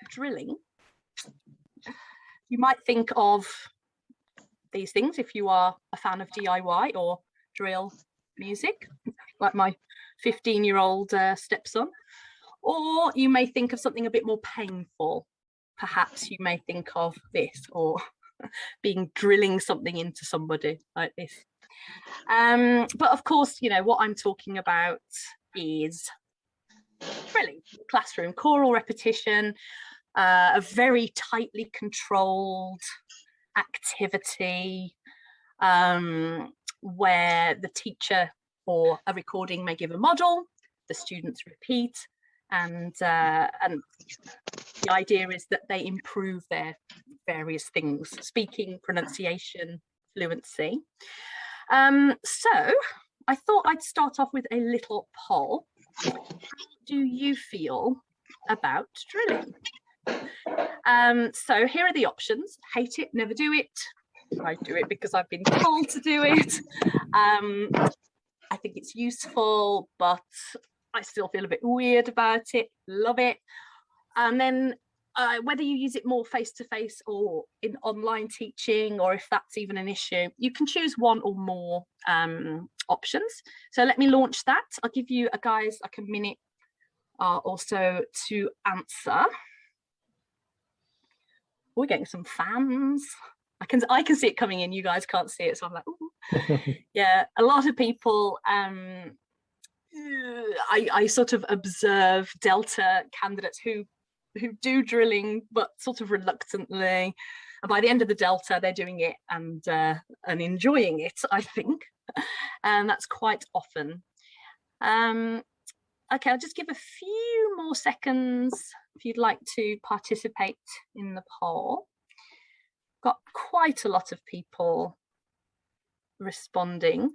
Drilling, you might think of these things if you are a fan of DIY or drill music, like my 15-year-old stepson, or you may think of something a bit more painful. Perhaps you may think of this, or drilling something into somebody like this. But of course, you know, what I'm talking about is drilling, classroom, choral repetition, a very tightly controlled activity where the teacher or a recording may give a model, the students repeat, and the idea is that they improve their various things, speaking, pronunciation, fluency. So I thought I'd start off with a little poll. How do you feel about drilling? So here are the options: hate it, never do it. I do it because I've been told to do it. I think it's useful, but I still feel a bit weird about it. Love it. And then whether you use it more face-to-face or in online teaching, or if that's even an issue, you can choose one or more options. So let me launch that. I'll give you guys like a minute or so to answer. We're getting some fans. I can see it coming in. You guys can't see it, so I'm like, ooh. Yeah, a lot of people. I sort of observe Delta candidates who do drilling, but sort of reluctantly. And by the end of the Delta, they're doing it and enjoying it, I think. And that's quite often. Okay, I'll just give a few more seconds if you'd like to participate in the poll. Got quite a lot of people responding.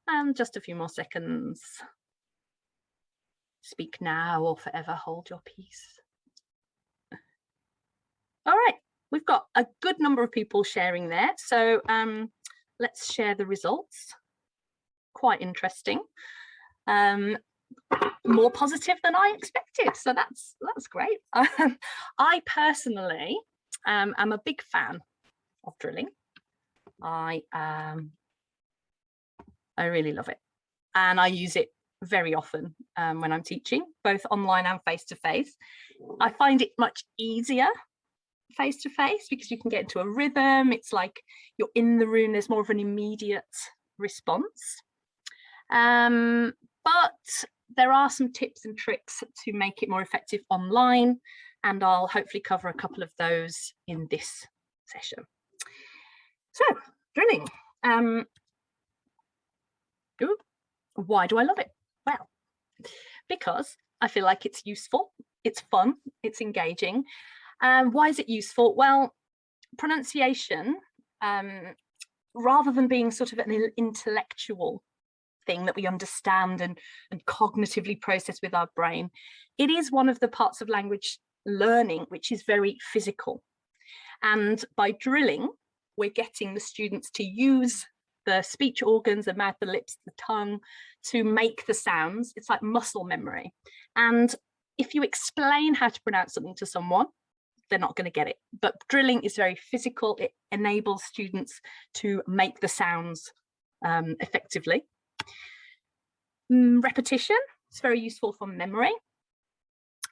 And just a few more seconds. Speak now or forever hold your peace. All right, we've got a good number of people sharing there. So let's share the results. Quite interesting. More positive than I expected, so that's great. I personally am a big fan of drilling. I really love it, and I use it very often when I'm teaching, both online and face-to-face. I find it much easier face-to-face because you can get into a rhythm. It's like you're in the room, there's more of an immediate response. But there are some tips and tricks to make it more effective online, and I'll hopefully cover a couple of those in this session. So, drilling. Why do I love it? Well, because I feel like it's useful, it's fun, it's engaging. Why is it useful? Well, pronunciation, rather than being sort of an intellectual thing that we understand and cognitively process with our brain, it is one of the parts of language learning which is very physical. And by drilling, we're getting the students to use the speech organs, the mouth, the lips, the tongue, to make the sounds. It's like muscle memory. And if you explain how to pronounce something to someone, they're not going to get it. But drilling is very physical. It enables students to make the sounds effectively. Repetition is very useful for memory.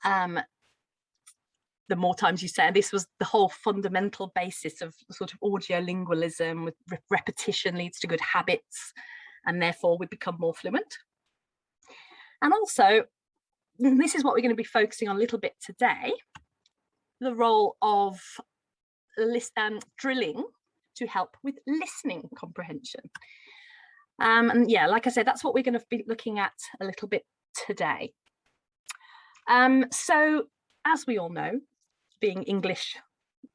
The more times you say, and this was the whole fundamental basis of sort of audiolingualism, with repetition leads to good habits, and therefore we become more fluent. And also, this is what we're going to be focusing on a little bit today, the role of drilling to help with listening comprehension. And yeah, like I said, that's what we're going to be looking at a little bit today. So as we all know, being English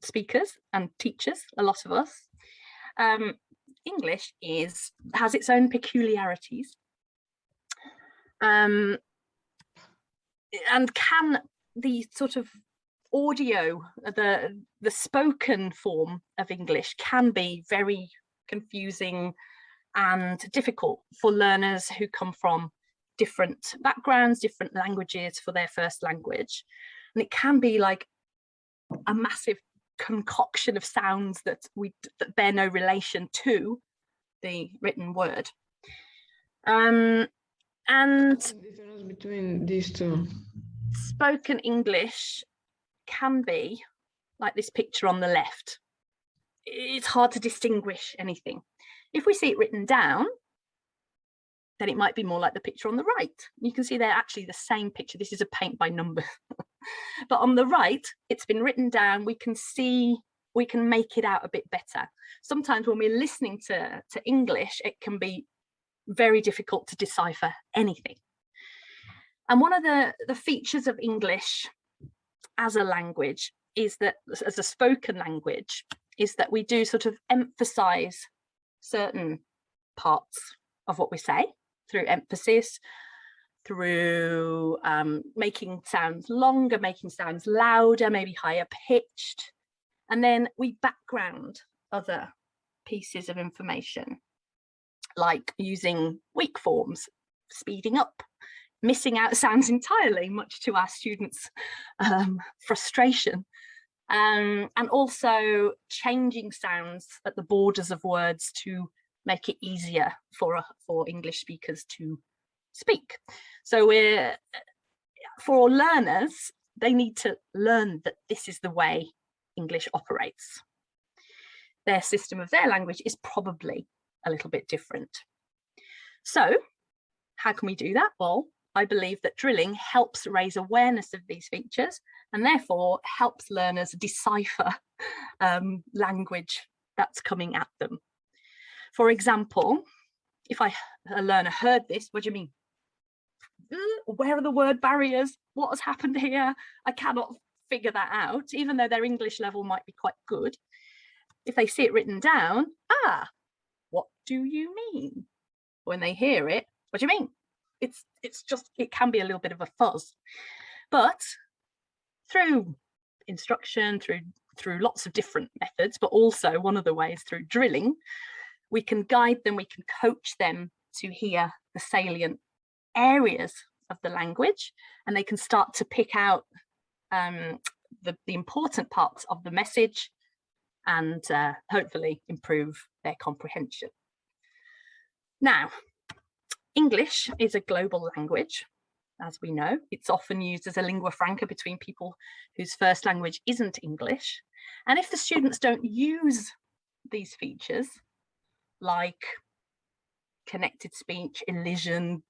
speakers and teachers, a lot of us, English has its own peculiarities. And can the sort of audio, the spoken form of English can be very confusing and difficult for learners who come from different backgrounds, different languages for their first language. And it can be like a massive concoction of sounds that bear no relation to the written word. And what's the difference between these two? Spoken English can be like this picture on the left. It's hard to distinguish anything. If we see it written down, then it might be more like the picture on the right. You can see they're actually the same picture. This is a paint by numbers. But on the right, it's been written down. We can see, we can make it out a bit better. Sometimes when we're listening to English, it can be very difficult to decipher anything. And one of the features of English as a language is that, as a spoken language, is that we do sort of emphasize certain parts of what we say through emphasis, through making sounds longer, making sounds louder, maybe higher pitched. And then we background other pieces of information, like using weak forms, speeding up, missing out sounds entirely, much to our students' frustration. And also changing sounds at the borders of words to make it easier for English speakers to speak. So for learners, they need to learn that this is the way English operates. Their system of their language is probably a little bit different. So how can we do that? Well, I believe that drilling helps raise awareness of these features and therefore helps learners decipher language that's coming at them. For example, if a learner heard this, what do you mean? Where are the word barriers? What has happened here? I cannot figure that out, even though their English level might be quite good. If they see it written down, what do you mean? When they hear it, what do you mean? It's just, it can be a little bit of a fuzz. But through instruction, through lots of different methods, but also one of the ways through drilling, we can guide them, we can coach them to hear the salient areas of the language, and they can start to pick out the important parts of the message and hopefully improve their comprehension. Now, English is a global language, as we know. It's often used as a lingua franca between people whose first language isn't English. And if the students don't use these features, like connected speech, elision,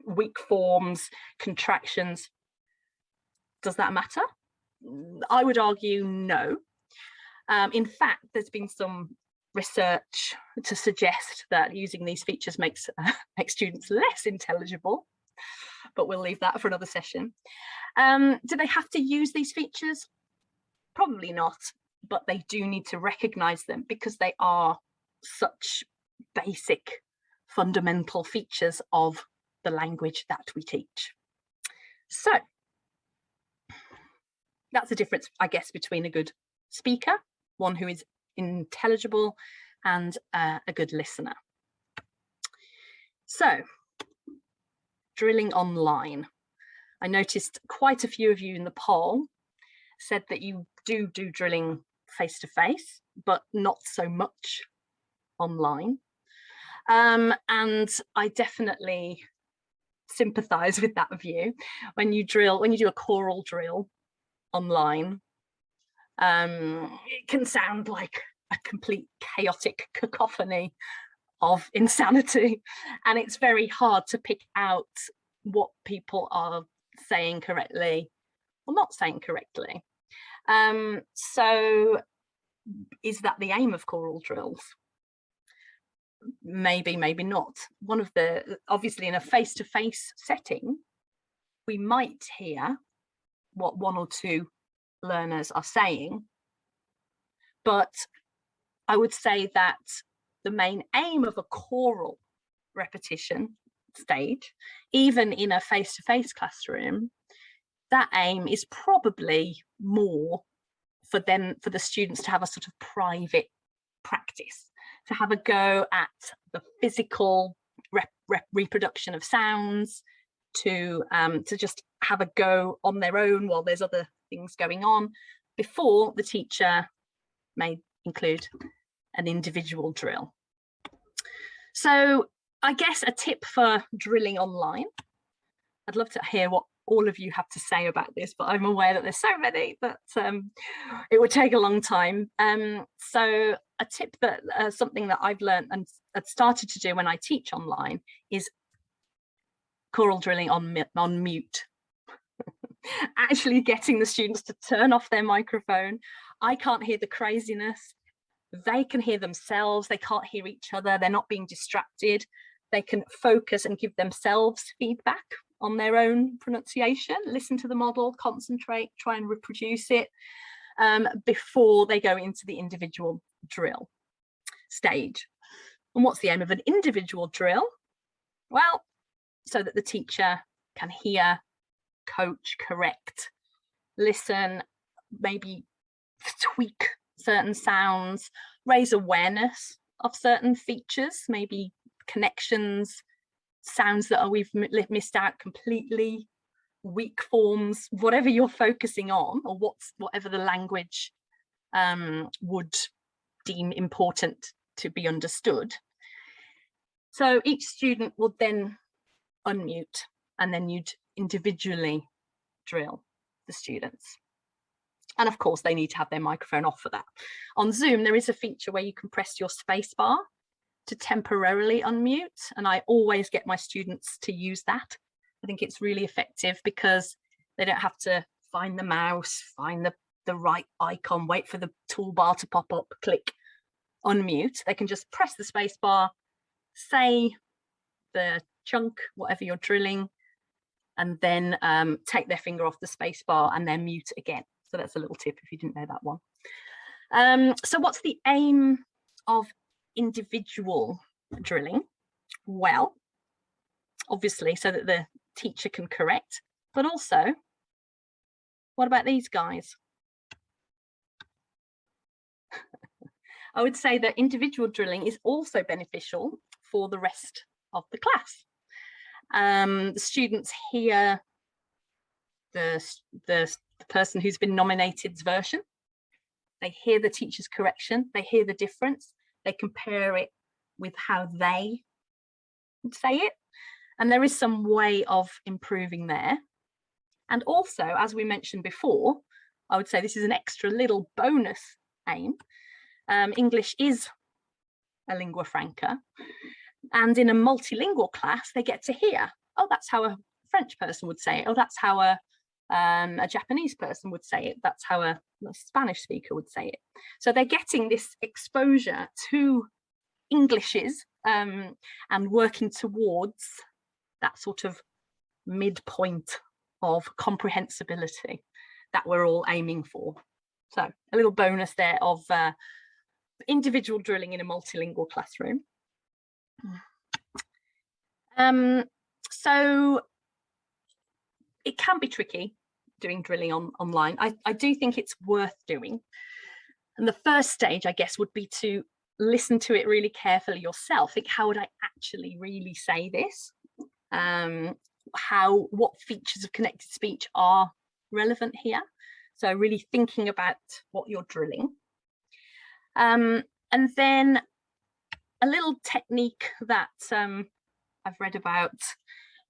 weak forms, contractions, does that matter? I would argue no. In fact, there's been some research to suggest that using these features makes students less intelligible, but we'll leave that for another session. Do they have to use these features? Probably not, but they do need to recognize them because they are such basic, fundamental features of the language that we teach. So that's the difference, I guess, between a good speaker, one who is intelligible, and a good listener. So, drilling online. I noticed quite a few of you in the poll said that you do drilling face-to-face, but not so much online. And I definitely sympathize with that view. When you do a choral drill online, it can sound like a complete chaotic cacophony of insanity, and it's very hard to pick out what people are saying correctly or not saying correctly. So is that the aim of choral drills? Maybe, maybe not. Obviously in a face-to-face setting, we might hear what one or two learners are saying, but I would say that the main aim of a choral repetition stage, even in a face-to-face classroom, that aim is probably more for the students to have a sort of private practice, to have a go at the physical reproduction of sounds, to just have a go on their own while there's other things going on before the teacher may include an individual drill. So I guess a tip for drilling online. I'd love to hear what all of you have to say about this, but I'm aware that there's so many that it would take a long time. So a tip that something that I've learned and started to do when I teach online is choral drilling on mute. Actually getting the students to turn off their microphone. I can't hear the craziness. They can hear themselves. They can't hear each other. They're not being distracted. They can focus and give themselves feedback on their own pronunciation, listen to the model, concentrate, try and reproduce it before they go into the individual drill stage. And what's the aim of an individual drill? Well, so that the teacher can hear, coach, correct, listen, maybe tweak certain sounds, raise awareness of certain features, maybe connections, sounds that we've missed out completely, weak forms, whatever you're focusing on, or whatever the language would deem important to be understood. So each student will then unmute, and then you'd individually drill the students. And of course, they need to have their microphone off for that. On Zoom, there is a feature where you can press your space bar to temporarily unmute. And I always get my students to use that. I think it's really effective because they don't have to find the mouse, find the right icon, wait for the toolbar to pop up, click, unmute. They can just press the space bar, say the chunk, whatever you're drilling, and then take their finger off the space bar and then mute again. So that's a little tip if you didn't know that one. So what's the aim of individual drilling? Well, obviously so that the teacher can correct, but also, what about these guys? I would say that individual drilling is also beneficial for the rest of the class. The students hear the person who's been nominated's version. They hear the teacher's correction. They hear the difference. They compare it with how they would say it. And there is some way of improving there. And also, as we mentioned before, I would say this is an extra little bonus aim. English is a lingua franca. And in a multilingual class, they get to hear, oh, that's how a French person would say it. Oh, that's how a Japanese person would say it. That's how a Spanish speaker would say it. So they're getting this exposure to Englishes and working towards that sort of midpoint of comprehensibility that we're all aiming for. So a little bonus there of individual drilling in a multilingual classroom. So it can be tricky doing drilling online. I do think it's worth doing. And the first stage, I guess, would be to listen to it really carefully yourself. Think, how would I actually really say this? What features of connected speech are relevant here? So really thinking about what you're drilling. And then a little technique that I've read about,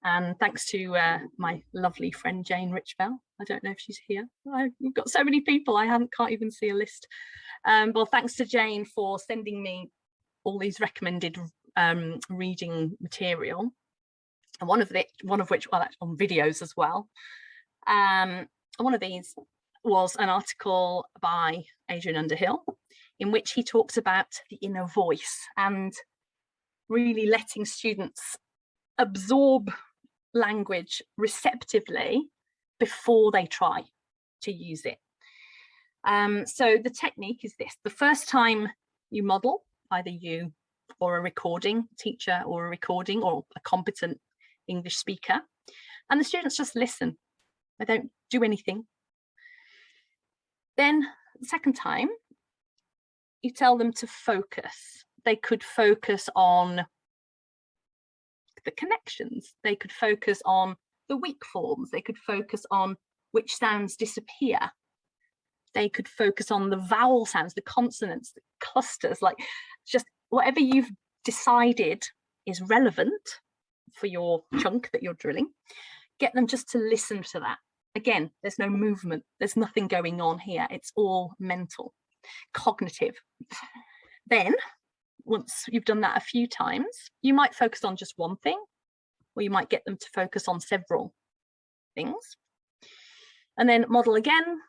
and thanks to my lovely friend Jane Richbell. I don't know if she's here. We've got so many people, I can't even see a list. Well, thanks to Jane for sending me all these recommended reading material, and one of which, well, that's on videos as well. One of these was an article by Adrian Underhill, in which he talks about the inner voice and really letting students absorb language receptively before they try to use it. So the technique is this: the first time you model, either you or a recording teacher or a recording or a competent English speaker, and the students just listen. They don't do anything. Then the second time, you tell them to focus. They could focus on the connections. They could focus on the weak forms. They could focus on which sounds disappear. They could focus on the vowel sounds, the consonants, the clusters, like just whatever you've decided is relevant for your chunk that you're drilling. Get them just to listen to that. Again, there's no movement. There's nothing going on here. It's all mental, cognitive. Then, once you've done that a few times, you might focus on just one thing, or you might get them to focus on several things. And then model again.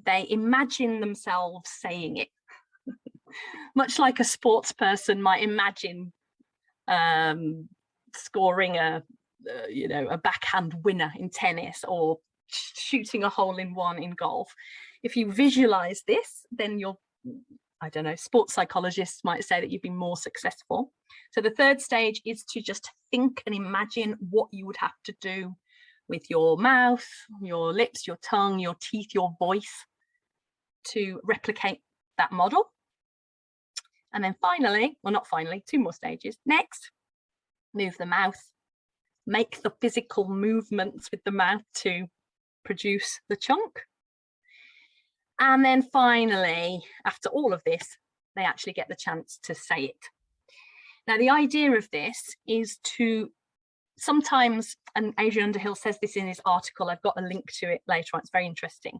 They imagine themselves saying it. Much like a sports person might imagine scoring a backhand winner in tennis, or shooting a hole in one in golf. If you visualize this, then you're, I don't know, sports psychologists might say that you've been more successful. So the third stage is to just think and imagine what you would have to do with your mouth, your lips, your tongue, your teeth, your voice to replicate that model. And then finally, well, not finally, 2 more stages. Next, move the mouth, make the physical movements with the mouth to produce the chunk. And then finally, after all of this, they actually get the chance to say it. Now, the idea of this is to sometimes, and Adrian Underhill says this in his article, I've got a link to it later on, it's very interesting,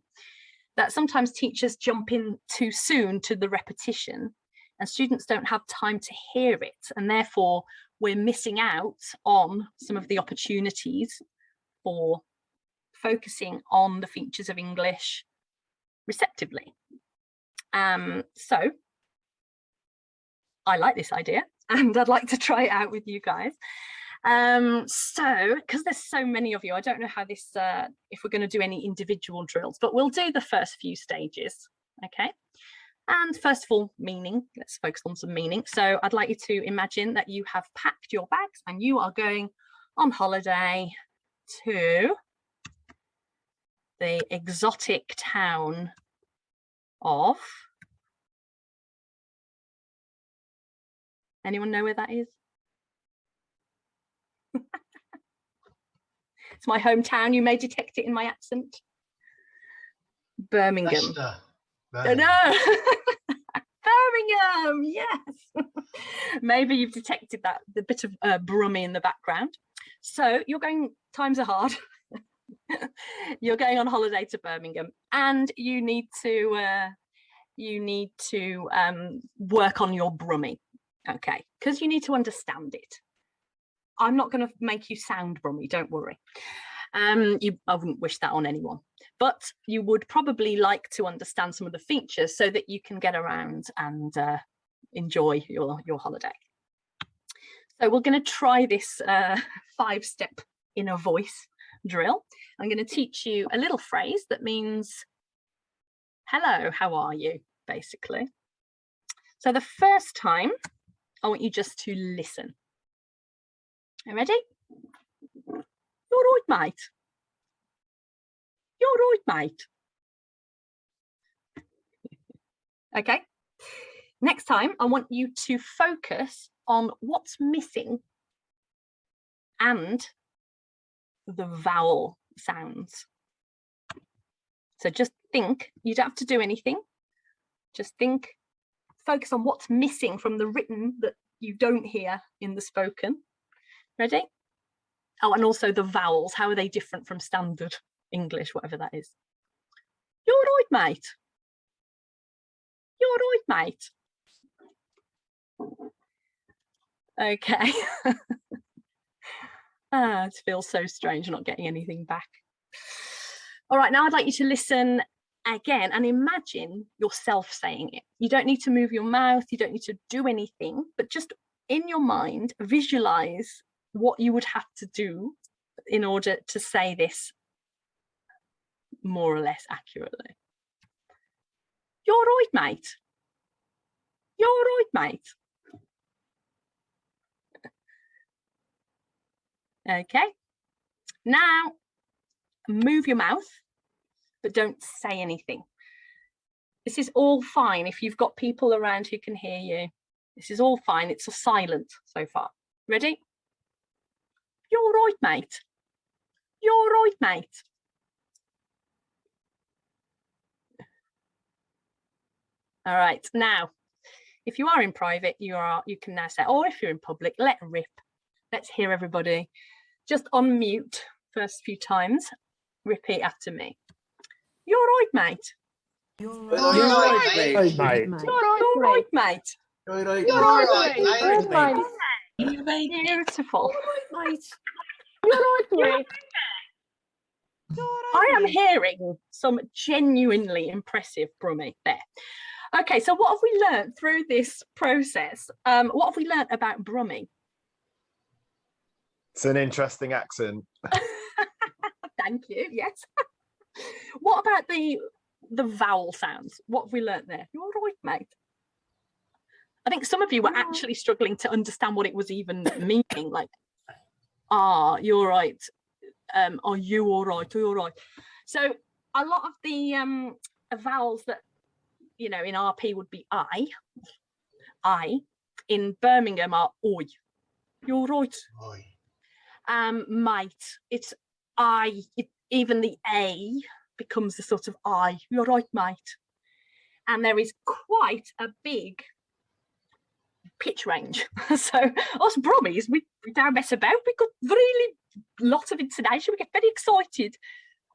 that sometimes teachers jump in too soon to the repetition and students don't have time to hear it. And therefore, we're missing out on some of the opportunities for focusing on the features of English receptively. So I like this idea and I'd like to try it out with you guys. So, because there's so many of you, I don't know how this, if we're going to do any individual drills, but we'll do the first few stages, okay? And first of all, meaning, let's focus on some meaning. So I'd like you to imagine that you have packed your bags and you are going on holiday to the exotic town of, anyone know where that is? It's my hometown. You may detect it in my accent. Birmingham. Leicester. Birmingham. No. Birmingham, yes. Maybe you've detected that, the bit of brummy in the background. So you're going, times are hard. You're going on holiday to Birmingham and you need to work on your brummy, okay? Because you need to understand it. I'm not going to make you sound brummy, don't worry. I wouldn't wish that on anyone, but you would probably like to understand some of the features so that you can get around and enjoy your holiday. So we're going to try this 5-step inner voice drill. I'm going to teach you a little phrase that means, hello, how are you, basically. So the first time, I want you just to listen. Are you ready? You're right, mate. You're right, mate. Okay. Next time, I want you to focus on what's missing and the vowel sounds. So just think, you don't have to do anything. Just think, focus on what's missing from the written that you don't hear in the spoken. Ready? Oh, and also the vowels, how are they different from standard English, whatever that is? You're right, mate. You're right, mate. Okay. It feels so strange not getting anything back. All right, now I'd like you to listen again and imagine yourself saying it. You don't need to move your mouth, you don't need to do anything, but just in your mind, visualize what you would have to do in order to say this more or less accurately. You're right, mate. You're right, mate. Okay. Now, move your mouth, but don't say anything. This is all fine if you've got people around who can hear you. This is all fine. It's a silent so far. Ready? You're right, mate. You're right, mate. All right, now, if you are in private, you can now say, or if you're in public, let rip. Let's hear everybody. Just unmute first few times. Repeat after me. You're right, mate. You're right, mate. Mate. You're right, mate. You're right, Mate. Beautiful. Mate. I am hearing some genuinely impressive Brummy there. Okay, so what have we learned through this process? What have we learned about Brummy? It's an interesting accent. Thank you, yes. What about the vowel sounds? What have we learnt there? You're right, mate. I think some of you were actually struggling to understand what it was even meaning, like, you're right. Are you all right? Are you all right? So a lot of the vowels that, you know, in RP would be I, in Birmingham are oi. You're right. Oi. Mate, it's I, even the A becomes the sort of I. You're right, mate. And there is quite a big pitch range. So us Brummies, we don't mess about. We got really lots of intonation. We get very excited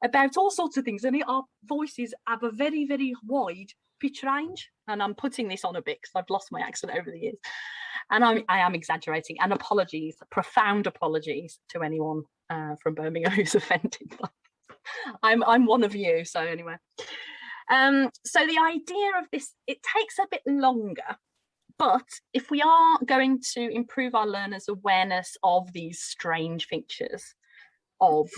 about all sorts of things, and our voices have a very, very wide pitch range. And I'm putting this on a bit because I've lost my accent over the years, and I am exaggerating. And apologies, profound apologies to anyone from Birmingham who's offended. I'm one of you. So anyway, so the idea of this, it takes a bit longer. But if we are going to improve our learners' awareness of these strange features of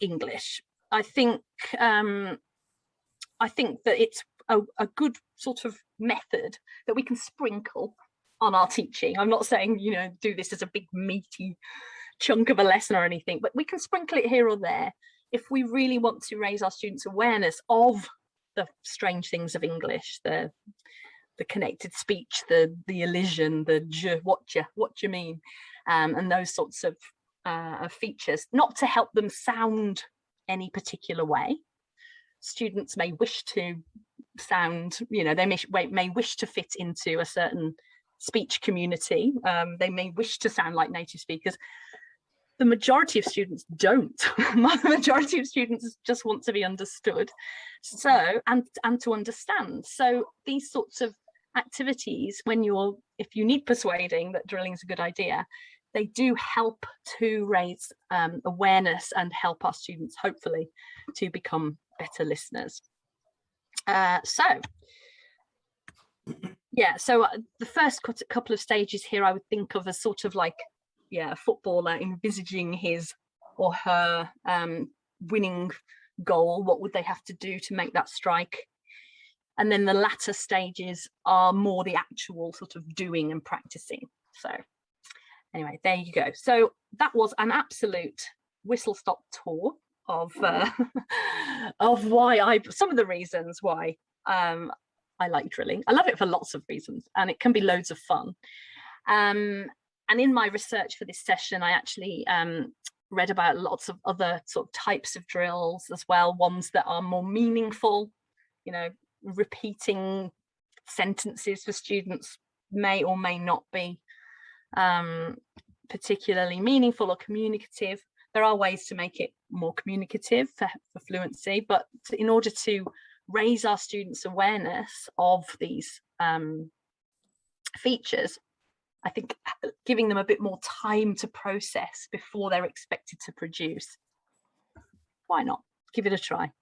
English, I think that it's a good sort of method that we can sprinkle on our teaching. I'm not saying, you know, do this as a big meaty chunk of a lesson or anything, but we can sprinkle it here or there if we really want to raise our students' awareness of the strange things of English, the connected speech, the elision, the what you mean, and those sorts of features, not to help them sound any particular way. Students may wish to sound, you know, they may wish to fit into a certain speech community. They may wish to sound like native speakers. The majority of students don't. The majority of students just want to be understood, so and to understand. So these sorts of activities, if you need persuading that drilling is a good idea, they do help to raise awareness and help our students hopefully to become better listeners. So the first couple of stages here I would think of as sort of like, a footballer envisaging his or her winning goal. What would they have to do to make that strike? And then the latter stages are more the actual sort of doing and practicing. So anyway, there you go. So that was an absolute whistle-stop tour of some of the reasons why I like drilling. I love it for lots of reasons, and it can be loads of fun. And in my research for this session, I actually read about lots of other sort of types of drills as well, ones that are more meaningful, you know, repeating sentences for students may or may not be particularly meaningful or communicative. There are ways to make it more communicative for fluency, but in order to raise our students' awareness of these features, I think giving them a bit more time to process before they're expected to produce. Why not? Give it a try.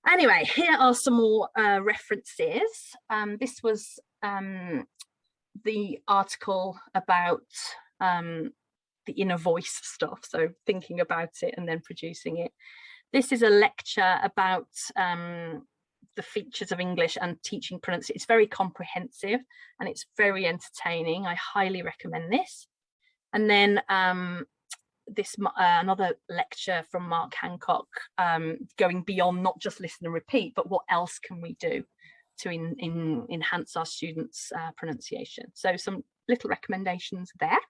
Anyway, here are some more references. This was the article about the inner voice stuff, so thinking about it and then producing it. This is a lecture about the features of English and teaching pronunciation. It's very comprehensive and it's very entertaining. I highly recommend this. And then another lecture from Mark Hancock, going beyond not just listen and repeat, but what else can we do to enhance our students' pronunciation. So some little recommendations there.